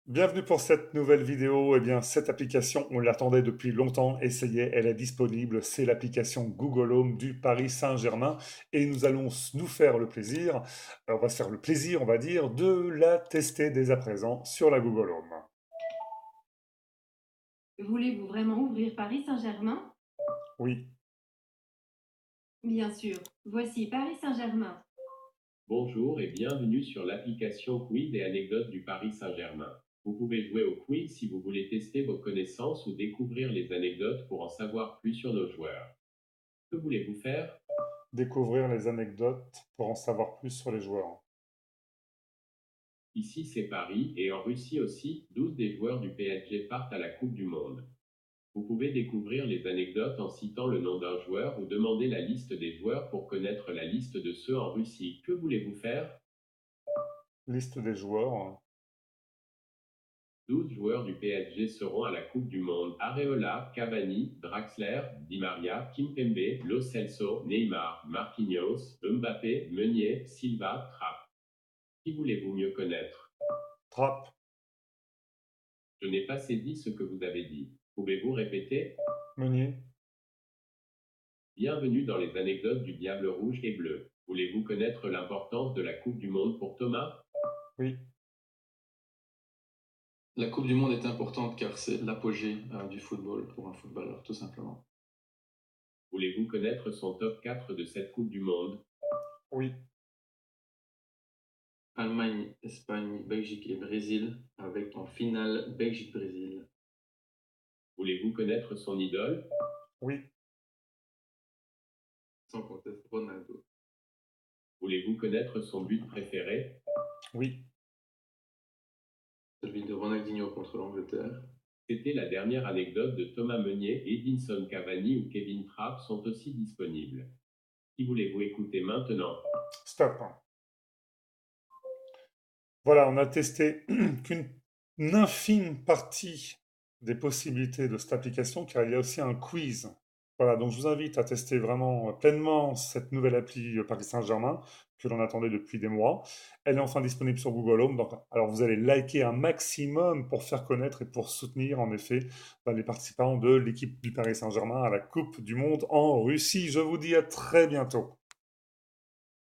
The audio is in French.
Bienvenue pour cette nouvelle vidéo. Eh bien, cette application, on l'attendait depuis longtemps et ça y est, elle est disponible. C'est l'application Google Home du Paris Saint-Germain et nous allons nous faire le plaisir, on va se faire le plaisir, on va dire, de la tester dès à présent sur la Google Home. Voulez-vous vraiment ouvrir Paris Saint-Germain? Oui, Bien sûr. Voici Paris Saint-Germain. Bonjour et bienvenue sur l'application Quiz et anecdotes du Paris Saint-Germain. Vous pouvez jouer au quiz si vous voulez tester vos connaissances ou découvrir les anecdotes pour en savoir plus sur nos joueurs. Que voulez-vous faire? découvrir les anecdotes pour en savoir plus sur les joueurs. Ici c'est Paris et en Russie aussi, 12 des joueurs du PSG partent à la Coupe du Monde. Vous pouvez découvrir les anecdotes en citant le nom d'un joueur ou demander la liste des joueurs pour connaître la liste de ceux en Russie. Que voulez-vous faire? Liste des joueurs. 12 joueurs du PSG seront à la Coupe du Monde. Areola, Cavani, Draxler, Di Maria, Kimpembe, Lo Celso, Neymar, Marquinhos, Mbappé, Meunier, Silva, Trapp. Qui voulez-vous mieux connaître? Trapp, Je n'ai pas saisi ce que vous avez dit. Pouvez-vous répéter? Meunier. Bienvenue dans les anecdotes du Diable rouge et bleu. Voulez-vous connaître l'importance de la Coupe du Monde pour Thomas? Oui, La Coupe du Monde est importante car c'est l'apogée du football pour un footballeur, tout simplement. Voulez-vous connaître son top 4 de cette Coupe du Monde? oui, Allemagne, Espagne, Belgique et Brésil, avec en finale Belgique-Brésil. Voulez-vous connaître son idole? oui, Sans conteste, Ronaldo. Voulez-vous connaître son but préféré? oui. Celui de Ronaldinho contre l'Angleterre. C'était la dernière anecdote de Thomas Meunier. Edinson Cavani ou Kevin Trapp sont aussi disponibles. Qui voulez-vous écouter maintenant? Stop. Voilà, on a testé qu'une infime partie des possibilités de cette application, car il y a aussi un quiz. Voilà, donc je vous invite à tester vraiment pleinement cette nouvelle appli Paris Saint-Germain, que l'on attendait depuis des mois. Elle est enfin disponible sur Google Home, donc alors vous allez liker un maximum pour faire connaître et pour soutenir en effet les participants de l'équipe du Paris Saint-Germain à la Coupe du Monde en Russie. Je vous dis à très bientôt.